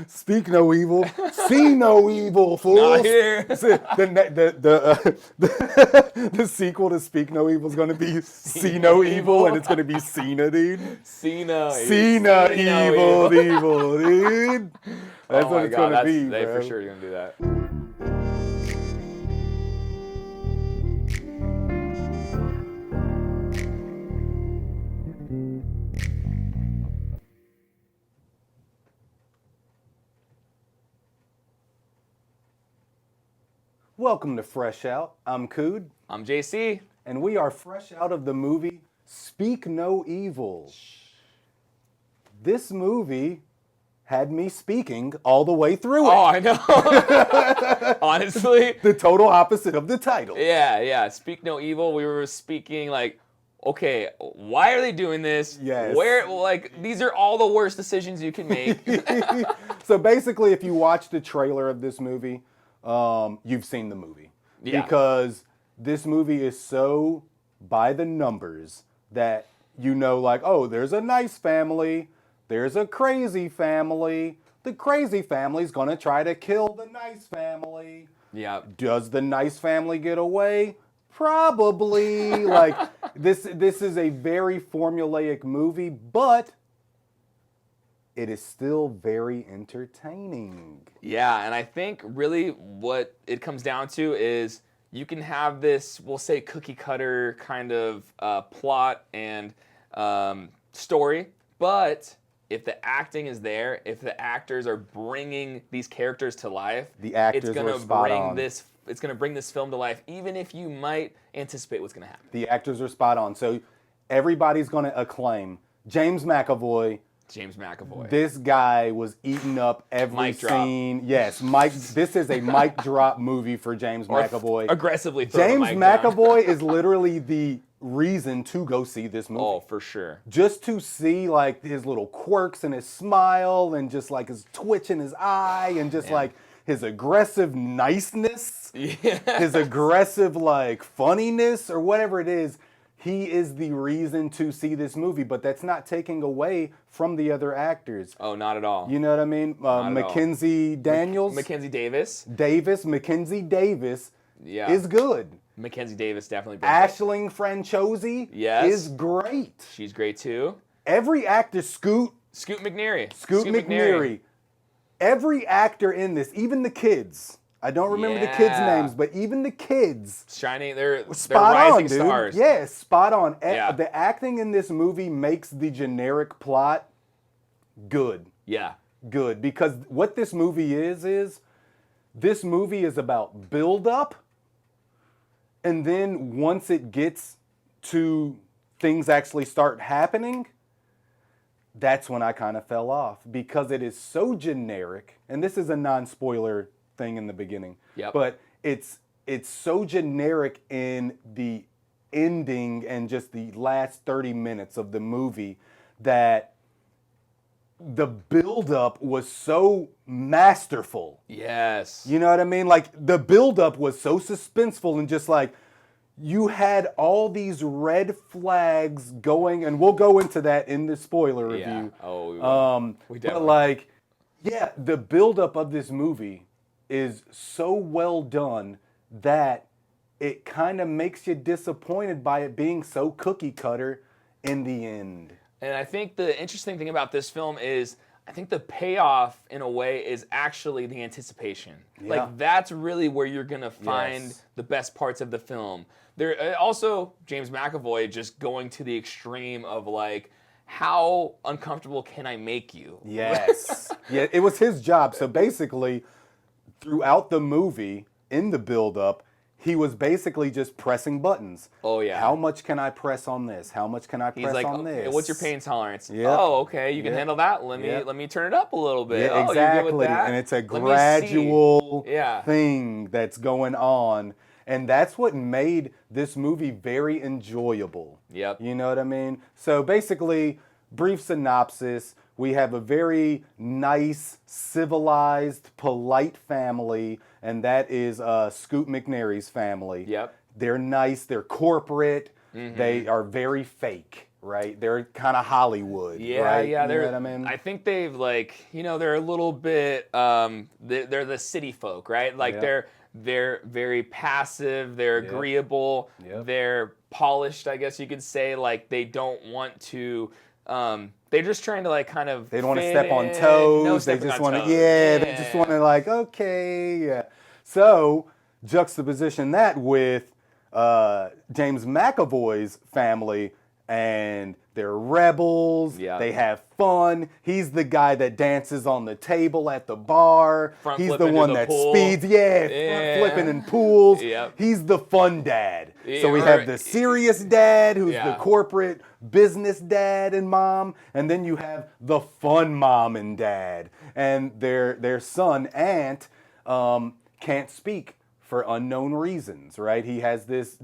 Speak no evil, see no evil, fools. Not here. The sequel to Speak No Evil is going to be See No Evil, and it's going to be Cena, dude. Cena Evil, dude. That's Oh what my it's god, going to be, they bro. for sure are gonna do that. Welcome to Fresh Out. I'm Cood, I'm JC. and we are fresh out of the movie Speak No Evil. This movie had me speaking all the way through it. Oh, I know. Honestly. The total opposite of the title. Yeah. Speak no evil. We were speaking like, okay, why are they doing this? Yes. These are all the worst decisions you can make. So basically, if you watch the trailer of this movie, you've seen the movie. Yeah. Because this movie is so by the numbers that you know, like, oh, there's a nice family, there's a crazy family. The crazy family's gonna try to kill the nice family. Yeah. Does the nice family get away? Probably. Like, this is a very formulaic movie, but it is still very entertaining. Yeah, and I think really what it comes down to is you can have this, we'll say, cookie cutter kind of plot and story, but if the acting is there, if the actors are bringing these characters to life, The actors it's gonna are spot on. It's gonna bring this film to life, even if you might anticipate what's gonna happen. The actors are spot on. So everybody's going to acclaim James McAvoy. James McAvoy. This guy was eating up every Mic drop. scene. Yes, Mike. This is a mic drop movie for James McAvoy. Aggressively throw James the mic down. McAvoy is literally the reason to go see this movie. Oh, for sure. Just to see like his little quirks and his smile and just like his twitch in his eye and just like his aggressive niceness, his aggressive like funniness or whatever it is. He is the reason to see this movie, but that's not taking away from the other actors. Oh, not at all. You know what I mean? Mackenzie Daniels, Mackenzie Davis. Mackenzie Davis Yeah. is good. Mackenzie Davis definitely brings it. Aisling Franciosi Yes. is great. She's great too. Every actor, Scoot McNairy. McNairy, every actor in this, even the kids. I don't remember the kids' Yeah. names, but even the kids. Shining, they're Spot rising on, dude. stars. Yes, spot on. Yeah. The acting in this movie makes the generic plot good. Yeah. Good. Because what this movie is this movie is about build up, and then once it gets to things actually start happening, that's when I kind of fell off. Because it is so generic, and this is a non-spoiler thing in the beginning. Yep. But it's so generic in the ending and just the last 30 minutes of the movie that the build-up was so masterful. Yes. You know what I mean? Like, the build-up was so suspenseful and just like, you had all these red flags going, and we'll go into that in the spoiler review. Oh, we will. We But definitely. like, yeah, the build-up of this movie is so well done that it kind of makes you disappointed by it being so cookie cutter in the end. And I think the interesting thing about this film is I think the payoff in a way is actually the anticipation. Yeah. Like that's really where you're going to find Yes. the best parts of the film. There also James McAvoy just going to the extreme of like how uncomfortable can I make you? Yes. Yeah, it was his job. So basically, throughout the movie, in the build-up, he was basically just pressing buttons. Oh, yeah. How much can I press on this? How much can I He's press like, on okay, this? what's your pain tolerance? Yeah. Oh, okay, you can Yeah. handle that. Let Yeah. me turn it up a little bit. Yeah, Oh, exactly. you're good with that? And it's a Let me see. gradual Yeah. thing that's going on. And that's what made this movie very enjoyable. Yep. You know what I mean? So basically, brief synopsis, we have a very nice, civilized, polite family, and that is Scoot McNairy's family. Yep. They're nice, they're corporate, they are very fake. right? They're kind of Hollywood, Yeah, right? yeah. You know They're. what I mean? I think they've they're a little bit. They're the city folk, right? Like Yeah. they're very passive. They're Yep. agreeable. Yep. They're polished, I guess you could say. Like they don't want to. They're just trying to like kind of. They don't want to fit step on in. toes. No They stepping just on want to, toes. they just want to like, okay, yeah. So juxtaposition that with James McAvoy's family, and they're rebels. Yeah. They have fun. He's the guy that dances on the table at the bar. Front He's flip the into one the that pool. speeds. Yeah, Yeah. front flipping in pools. Yep. He's the fun dad. Yeah, So we or- have the serious dad who's Yeah. the corporate business dad and mom, and then you have the fun mom and dad, and their son Ant can't speak for unknown reasons, right? He has this.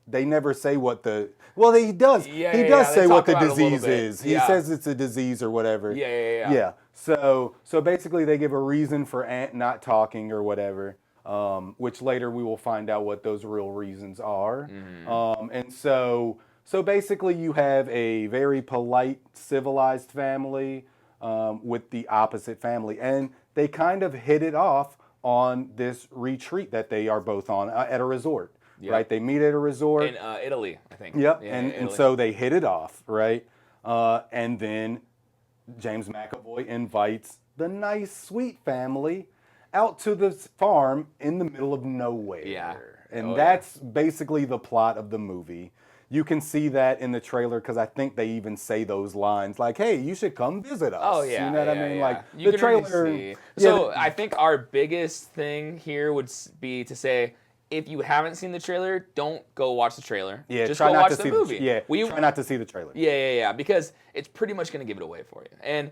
They never say what the. Well, he does. Yeah, he yeah, does yeah. say They what talk the about it a little disease bit. is. He Yeah. says it's a disease or whatever. Yeah. Yeah. So basically, they give a reason for Ant not talking or whatever. Which later we will find out what those real reasons are. And so basically you have a very polite, civilized family with the opposite family. And they kind of hit it off on this retreat that they are both on at a resort, Yep. right? They meet at a resort. In Italy, I think. Yep. Yeah, and Italy. so they hit it off, right? And then James McAvoy invites the nice, sweet family out to this farm in the middle of nowhere. Yeah. And Oh, yeah. that's basically the plot of the movie. You can see that in the trailer because I think they even say those lines like, "Hey, you should come visit us." Oh yeah, you know what yeah, I mean? yeah. Like You the can already trailer. see. Yeah, So I think our biggest thing here would be to say, if you haven't seen the trailer, don't go watch the trailer. yeah, just try go not watch to the see movie. try not to see the trailer. Yeah, because it's pretty much gonna give it away for you. And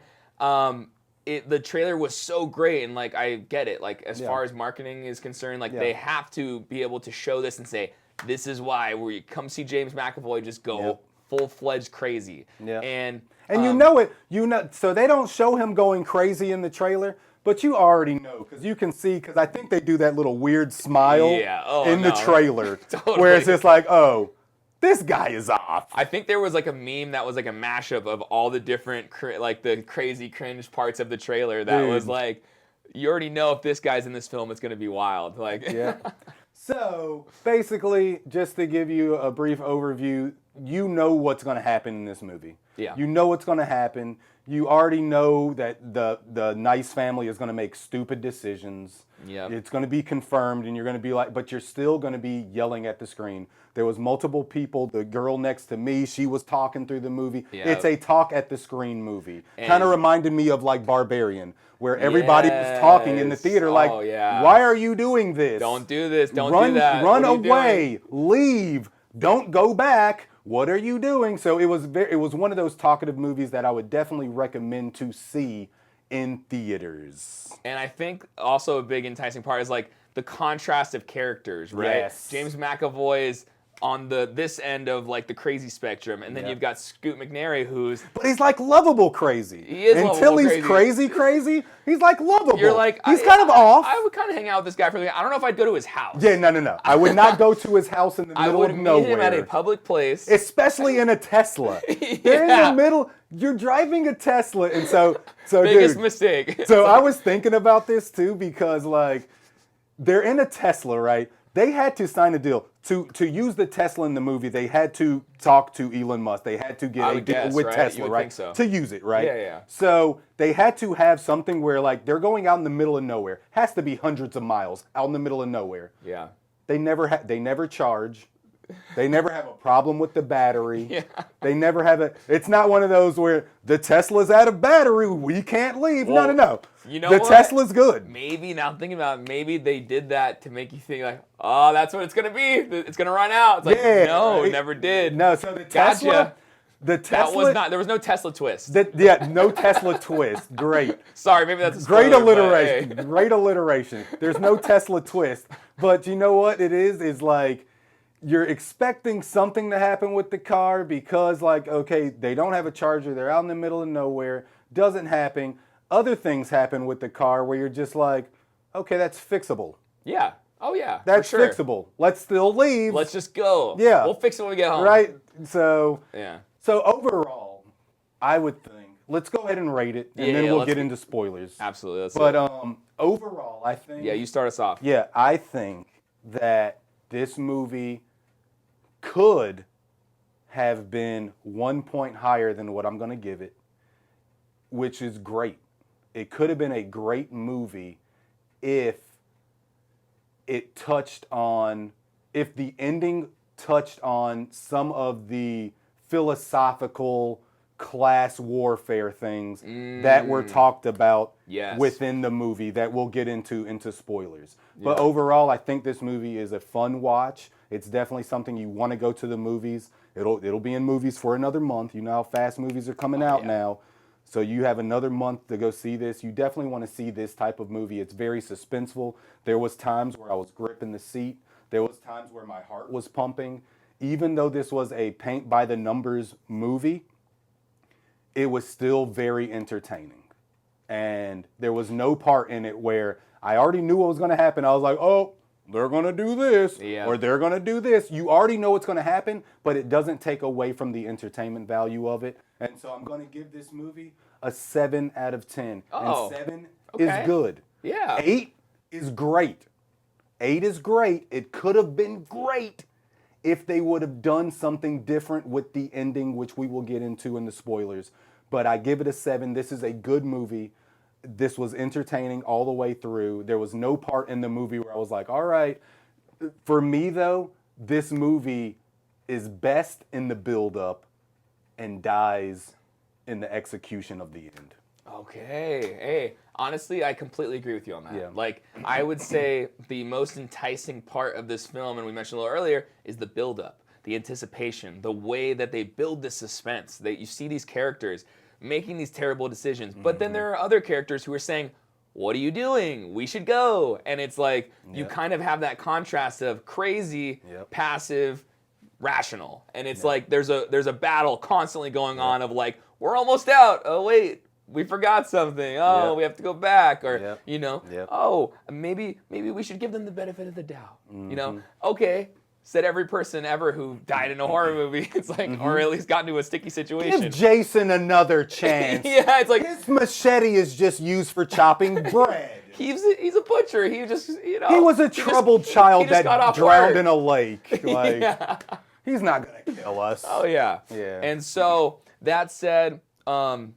the trailer was so great, and like I get it. Like as Yeah. far as marketing is concerned, like Yeah. they have to be able to show this and say, this is why. Where you come see James McAvoy, just go Yep. full-fledged crazy. Yeah. And And you know it, so they don't show him going crazy in the trailer, but you already know because you can see, because I think they do that little weird smile Yeah. Oh, in the no. trailer, Totally. where it's just like, oh, this guy is off. I think there was like a meme that was like a mashup of all the different like the crazy cringe parts of the trailer that Dude. was like, you already know if this guy's in this film, it's gonna be wild. Like, Yeah. So basically, just to give you a brief overview, you know what's going to happen in this movie. Yeah. You know what's going to happen. You already know that the nice family is going to make stupid decisions. Yep. It's going to be confirmed, and you're going to be like, but you're still going to be yelling at the screen. There was multiple people. The girl next to me, she was talking through the movie. Yep. It's a talk at the screen movie. And- Kind of reminded me of like Barbarian, where everybody was talking in the Yes. theater like, Oh, yeah. why are you doing this? don't do this, don't run, do that. Run What are you away. doing? Leave. Don't go back. What are you doing? So it was one of those talkative movies that I would definitely recommend to see in theaters. And I think also a big enticing part is like the contrast of characters, right? Yes. James McAvoy is on this end of like the crazy spectrum, and then Yeah. you've got Scoot McNairy, who's But he's like lovable crazy. He is Until lovable he's crazy, he's like lovable. you're like he's kind of off. I would kind of hang out with this guy for the. I don't know if I'd go to his house. Yeah, no. I would not go to his house in the I middle would of meet nowhere. him at a public place. Especially in a Tesla. They're in Yeah. the middle. You're driving a Tesla, and so Biggest dude, mistake. So I was thinking about this too because like they're in a Tesla, right? They had to sign a deal to use the Tesla in the movie. They had to talk to Elon Musk. They had to I get a would deal guess, with right? Tesla, You would right? think so. To use it, right? Yeah. So they had to have something where like they're going out in the middle of nowhere. Has to be hundreds of miles out in the middle of nowhere. Yeah. They never charge. They never have a problem with the battery. Yeah. They never have it's not one of those where the Tesla's out of battery, we can't leave. Well, No. you know the what? Tesla's good. Maybe now I'm thinking about it, maybe they did that to make you think like, oh, that's what it's gonna be. It's gonna run out. It's like, Yeah, no, right. it never did. No, so the Gotcha. Tesla the Tesla That was not. There was no Tesla twist. no Tesla twist. Great. Sorry, maybe that's a Great spoiler, but, alliteration. hey. Great alliteration. There's no Tesla twist. But you know what it is like you're expecting something to happen with the car because like, okay, they don't have a charger. They're out in the middle of nowhere. Doesn't happen. Other things happen with the car where you're just like, okay, that's fixable. Yeah. Oh yeah. That's for sure. fixable. Let's still leave. Let's just go. Yeah. We'll fix it when we get home. right? So Yeah. So overall, I would think let's go ahead and rate it, and Yeah, then yeah, we'll let's get get- into spoilers. Absolutely. That's But it. overall, I think Yeah, you start us off. yeah, I think that this movie could have been 1 point higher than what I'm going to give it, which is great. It could have been a great movie if it touched on, if the ending touched on some of the philosophical class warfare things that were talked about Yes. within the movie that we'll get into spoilers. But overall, I think this movie is a fun watch. It's definitely something you want to go to the movies. It'll be in movies for another month. You know how fast movies are coming out yeah. now. So you have another month to go see this. You definitely want to see this type of movie. It's very suspenseful. There was times where I was gripping the seat. There was times where my heart was pumping. Even though this was a paint by the numbers movie, it was still very entertaining. And there was no part in it where I already knew what was going to happen. I was like, oh, they're going to do this, Yeah. or they're going to do this. You already know what's going to happen, but it doesn't take away from the entertainment value of it. And so I'm going to give this movie a 7 out of 10. Oh, And 7 okay. is good. Yeah. 8 is great. 8 is great. It could have been great if they would have done something different with the ending, which we will get into in the spoilers. But I give it a 7. This is a good movie. This was entertaining all the way through. There was no part in the movie where I was like, all right. For me, though, this movie is best in the build-up and dies in the execution of the end. Okay. Hey, honestly, I completely agree with you on that. Yeah. Like, I would say the most enticing part of this film, and we mentioned a little earlier, is the build-up, the anticipation, the way that they build the suspense. That you see these characters making these terrible decisions, but then there are other characters who are saying, "What are you doing? We should go." And it's like you Yep. kind of have that contrast of crazy, Yep. passive, rational, and it's like there's a battle constantly going on of like, we're almost out. Oh wait, we forgot something. Oh, Yep. we have to go back, or Yep. you know, Yep. oh, maybe we should give them the benefit of the doubt. You know, okay. Said every person ever who died in a horror movie. It's like, or at least got into a sticky situation. Give Jason another chance. Yeah, it's like His machete is just used for chopping bread. he's a butcher. He just, you know, He was a troubled child he just got that off drowned work. in a lake. Like, Yeah. he's not gonna kill us. Oh yeah. Yeah. And so that said, I'm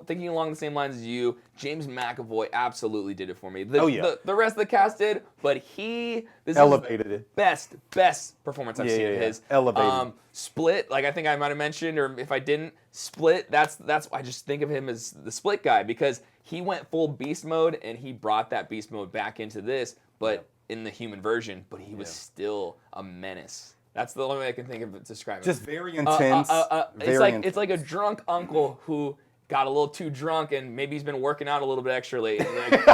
thinking along the same lines as you. James McAvoy absolutely did it for me. The rest of the cast did, but this Elevated is it. best performance I've Yeah, seen yeah, of yeah. his. Elevated. Split, like I think I might have mentioned, or if I didn't, Split. That's why I just think of him as the Split guy, because he went full beast mode and he brought that beast mode back into this, but in the human version. But he was still a menace. That's the only way I can think of it to describe it. Just very intense. It's like a drunk uncle who got a little too drunk and maybe he's been working out a little bit extra late. Like,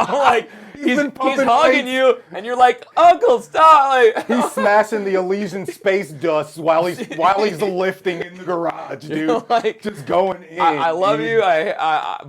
like he's been pumping hugging weights. you and you're like, Uncle, stop! Like, He's smashing the Elysian space dust while he's lifting in the garage, dude. like, just going in. I love dude. you.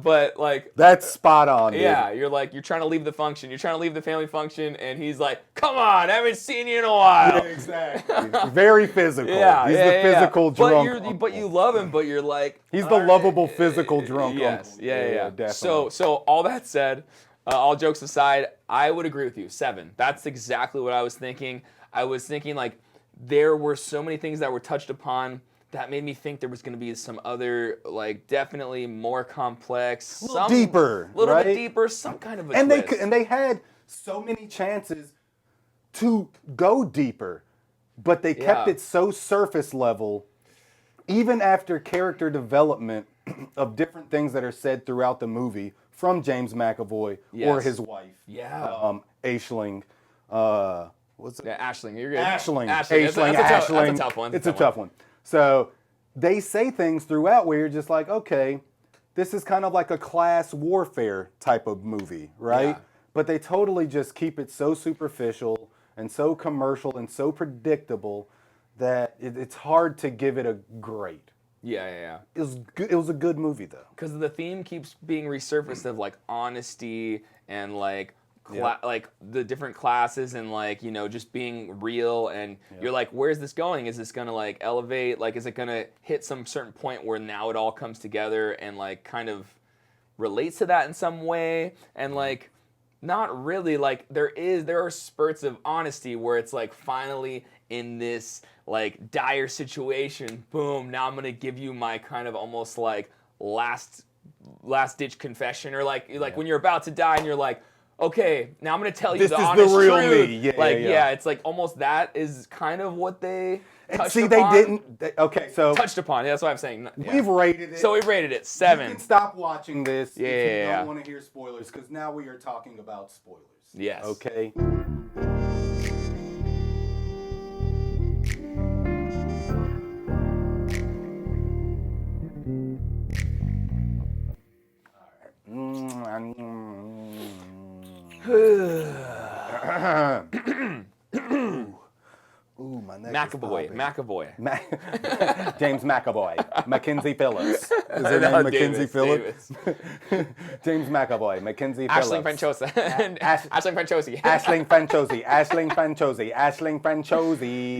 But like. That's spot on, dude. Yeah, you're trying to leave the function. You're trying to leave the family function, and he's like, "Come on, I haven't seen you in a while." Yeah, exactly. Very physical. Yeah, He's yeah, the yeah. physical drunk. But you love him. But you're like, He's the all right. lovable physical drunk. Yes, uncle. yeah. Definitely. So all that said, all jokes aside, I would agree with you. 7. That's exactly what I was thinking. I was thinking like there were so many things that were touched upon that made me think there was going to be some other, like, definitely more complex, A little deeper, little right? bit deeper, some kind of a and twist. they had so many chances to go deeper, but they kept Yeah. it so surface level. Even after character development of different things that are said throughout the movie from James McAvoy or Yes. his wife, Yeah. Aisling. What's it? Yeah, Aisling, you're good. Aisling. That's Aisling. that's a tough one. It's a tough one. So they say things throughout where you're just like, okay, this is kind of like a class warfare type of movie, right? Yeah. But they totally just keep it so superficial and so commercial and so predictable that it's hard to give it a grade. Yeah. It was good. It was a good movie though. Because the theme keeps being resurfaced of like honesty and like Yep. like the different classes and like just being real, and you're like, where's this going? Is this gonna like elevate? Like, is it gonna hit some certain point where now it all comes together and like kind of relates to that in some way? And like, not really. Like, there are spurts of honesty where it's like, finally in this like dire situation, boom, now I'm gonna give you my kind of almost like last ditch confession, or like when you're about to die and you're like, okay, now I'm gonna tell you This the is the honest real truth. me. Yeah, like yeah. it's like almost that is kind of what they touched See, upon. they didn't. Okay, so touched upon. Yeah, that's what I'm saying. Yeah. we've rated it. So we rated it You 7. can stop watching this if you Yeah. don't want to hear spoilers, because now we are talking about spoilers. Yes. Okay. Ooh, my neck is popping. McAvoy. James McAvoy. Mackenzie Phillips. Is her No, name Mackenzie Davis, Phillips? James McAvoy. Mackenzie Ashling Phillips. Franchosa. Ash- Ashling Franchosi. Ashling Franchosi. Ashling Franchosi. Ashling Franchosi.